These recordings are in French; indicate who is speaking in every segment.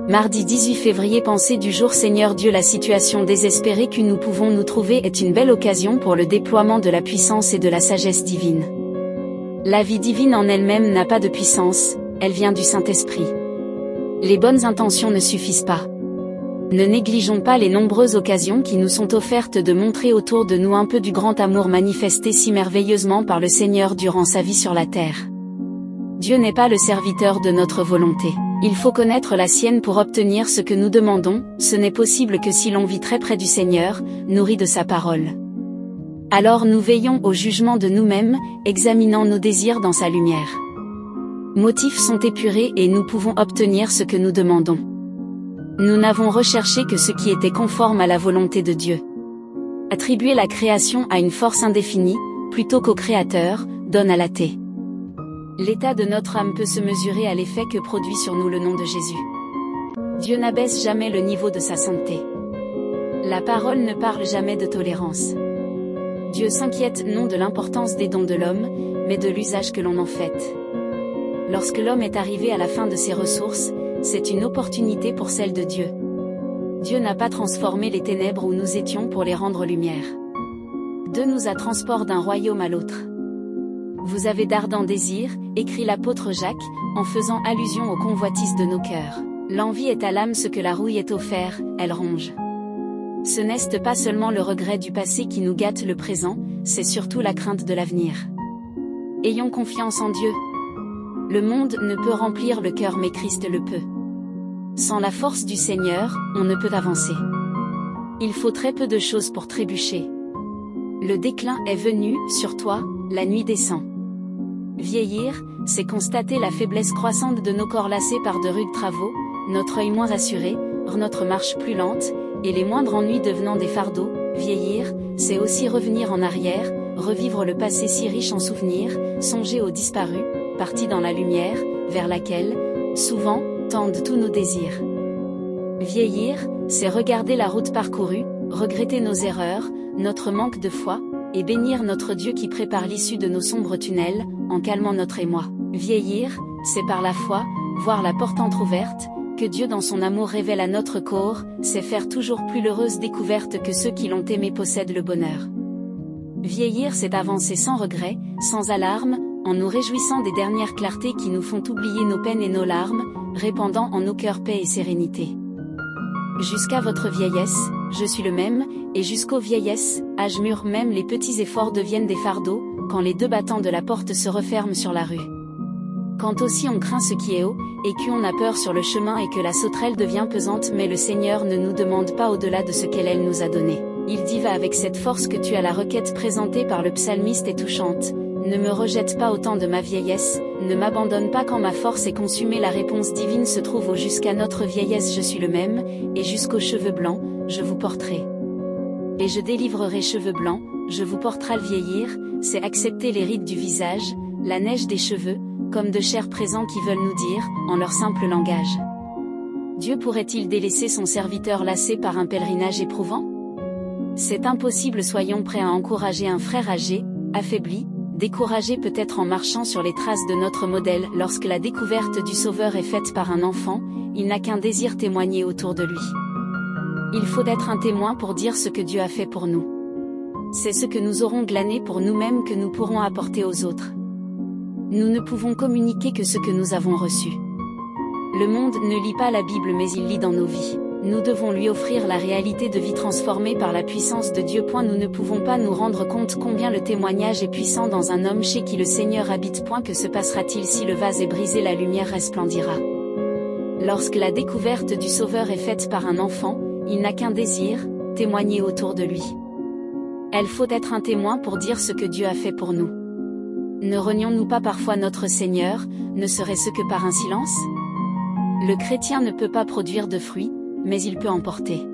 Speaker 1: Mardi 18 février. Pensée du jour. Seigneur Dieu, la situation désespérée que nous pouvons nous trouver est une belle occasion pour le déploiement de la puissance et de la sagesse divine. La vie divine en elle-même n'a pas de puissance, elle vient du Saint-Esprit. Les bonnes intentions ne suffisent pas. Ne négligeons pas les nombreuses occasions qui nous sont offertes de montrer autour de nous un peu du grand amour manifesté si merveilleusement par le Seigneur durant sa vie sur la terre. Dieu n'est pas le serviteur de notre volonté. Il faut connaître la sienne pour obtenir ce que nous demandons, ce n'est possible que si l'on vit très près du Seigneur, nourri de sa parole. Alors nous veillons au jugement de nous-mêmes, examinant nos désirs dans sa lumière. Motifs sont épurés et nous pouvons obtenir ce que nous demandons. Nous n'avons recherché que ce qui était conforme à la volonté de Dieu. Attribuer la création à une force indéfinie, plutôt qu'au Créateur, donne à l'athée. L'état de notre âme peut se mesurer à l'effet que produit sur nous le nom de Jésus. Dieu n'abaisse jamais le niveau de sa sainteté. La parole ne parle jamais de tolérance. Dieu s'inquiète non de l'importance des dons de l'homme, mais de l'usage que l'on en fait. Lorsque l'homme est arrivé à la fin de ses ressources, c'est une opportunité pour celle de Dieu. Dieu n'a pas transformé les ténèbres où nous étions pour les rendre lumière. Dieu nous a transportés d'un royaume à l'autre. Vous avez d'ardents désirs, écrit l'apôtre Jacques, en faisant allusion aux convoitises de nos cœurs. L'envie est à l'âme ce que la rouille est au fer, elle ronge. Ce n'est pas seulement le regret du passé qui nous gâte le présent, c'est surtout la crainte de l'avenir. Ayons confiance en Dieu. Le monde ne peut remplir le cœur mais Christ le peut. Sans la force du Seigneur, on ne peut avancer. Il faut très peu de choses pour trébucher. Le déclin est venu, sur toi, la nuit descend. Vieillir, c'est constater la faiblesse croissante de nos corps lassés par de rudes travaux, notre œil moins assuré, notre marche plus lente, et les moindres ennuis devenant des fardeaux. Vieillir, c'est aussi revenir en arrière, revivre le passé si riche en souvenirs, songer aux disparus, partis dans la lumière, vers laquelle, souvent, tendent tous nos désirs. Vieillir, c'est regarder la route parcourue, regretter nos erreurs, notre manque de foi, et bénir notre Dieu qui prépare l'issue de nos sombres tunnels, en calmant notre émoi. Vieillir, c'est par la foi, voir la porte entr'ouverte, que Dieu dans son amour révèle à notre corps, c'est faire toujours plus l'heureuse découverte que ceux qui l'ont aimé possèdent le bonheur. Vieillir, c'est avancer sans regret, sans alarme, en nous réjouissant des dernières clartés qui nous font oublier nos peines et nos larmes, répandant en nos cœurs paix et sérénité. Jusqu'à votre vieillesse, je suis le même, et jusqu'aux vieillesses, âge mûr même les petits efforts deviennent des fardeaux, quand les deux battants de la porte se referment sur la rue. Quand aussi on craint ce qui est haut, et qu'on a peur sur le chemin et que la sauterelle devient pesante, mais le Seigneur ne nous demande pas au-delà de ce qu'elle nous a donné. Il dit va avec cette force que tu as. La requête présentée par le psalmiste est touchante. Ne me rejette pas au temps de ma vieillesse, ne m'abandonne pas quand ma force est consumée. La réponse divine se trouve au jusqu'à notre vieillesse je suis le même, et jusqu'aux cheveux blancs, je vous porterai. Et je délivrerai cheveux blancs, je vous porterai. Le vieillir, c'est accepter les rides du visage, la neige des cheveux, comme de chers présents qui veulent nous dire, en leur simple langage. Dieu pourrait-il délaisser son serviteur lassé par un pèlerinage éprouvant? C'est impossible. Soyons prêts à encourager un frère âgé, affaibli, découragé peut-être en marchant sur les traces de notre modèle. Lorsque la découverte du Sauveur est faite par un enfant, il n'a qu'un désir témoigner autour de lui. Il faut être un témoin pour dire ce que Dieu a fait pour nous. C'est ce que nous aurons glané pour nous-mêmes que nous pourrons apporter aux autres. Nous ne pouvons communiquer que ce que nous avons reçu. Le monde ne lit pas la Bible mais il lit dans nos vies. Nous devons lui offrir la réalité de vie transformée par la puissance de Dieu. Nous ne pouvons pas nous rendre compte combien le témoignage est puissant dans un homme chez qui le Seigneur habite. Que se passera-t-il si le vase est brisé? La lumière resplendira. Lorsque la découverte du Sauveur est faite par un enfant, il n'a qu'un désir, témoigner autour de lui. Il faut être un témoin pour dire ce que Dieu a fait pour nous. Ne renions-nous pas parfois notre Seigneur, ne serait-ce que par un silence? Le chrétien ne peut pas produire de fruits, mais il peut en porter.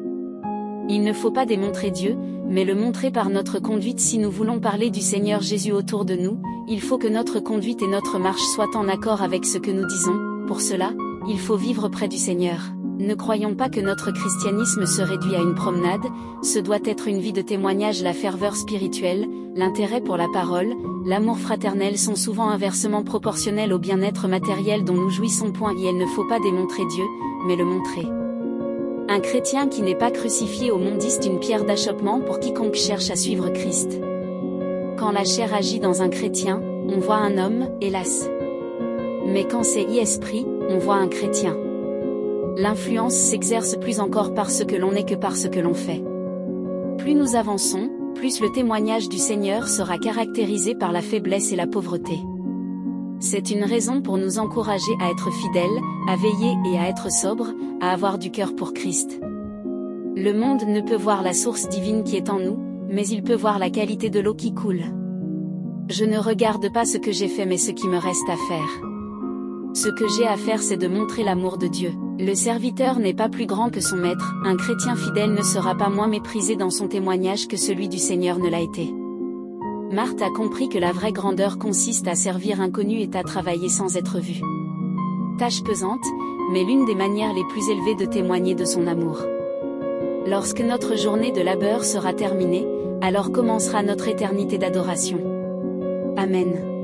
Speaker 1: Il ne faut pas démontrer Dieu, mais le montrer par notre conduite. Si nous voulons parler du Seigneur Jésus autour de nous, il faut que notre conduite et notre marche soient en accord avec ce que nous disons. Pour cela, il faut vivre près du Seigneur. Ne croyons pas que notre christianisme se réduit à une promenade, ce doit être une vie de témoignage. La ferveur spirituelle, l'intérêt pour la parole, l'amour fraternel sont souvent inversement proportionnels au bien-être matériel dont nous jouissons. Et il ne faut pas démontrer Dieu, mais le montrer. Un chrétien qui n'est pas crucifié au mondiste une pierre d'achoppement pour quiconque cherche à suivre Christ. Quand la chair agit dans un chrétien, on voit un homme, hélas. Mais quand c'est esprit, on voit un chrétien. L'influence s'exerce plus encore par ce que l'on est que par ce que l'on fait. Plus nous avançons, plus le témoignage du Seigneur sera caractérisé par la faiblesse et la pauvreté. C'est une raison pour nous encourager à être fidèles, à veiller et à être sobres, à avoir du cœur pour Christ. Le monde ne peut voir la source divine qui est en nous, mais il peut voir la qualité de l'eau qui coule. Je ne regarde pas ce que j'ai fait mais ce qui me reste à faire. Ce que j'ai à faire c'est de montrer l'amour de Dieu. Le serviteur n'est pas plus grand que son maître, un chrétien fidèle ne sera pas moins méprisé dans son témoignage que celui du Seigneur ne l'a été. Marthe a compris que la vraie grandeur consiste à servir inconnu et à travailler sans être vu. Tâche pesante, mais l'une des manières les plus élevées de témoigner de son amour. Lorsque notre journée de labeur sera terminée, alors commencera notre éternité d'adoration. Amen.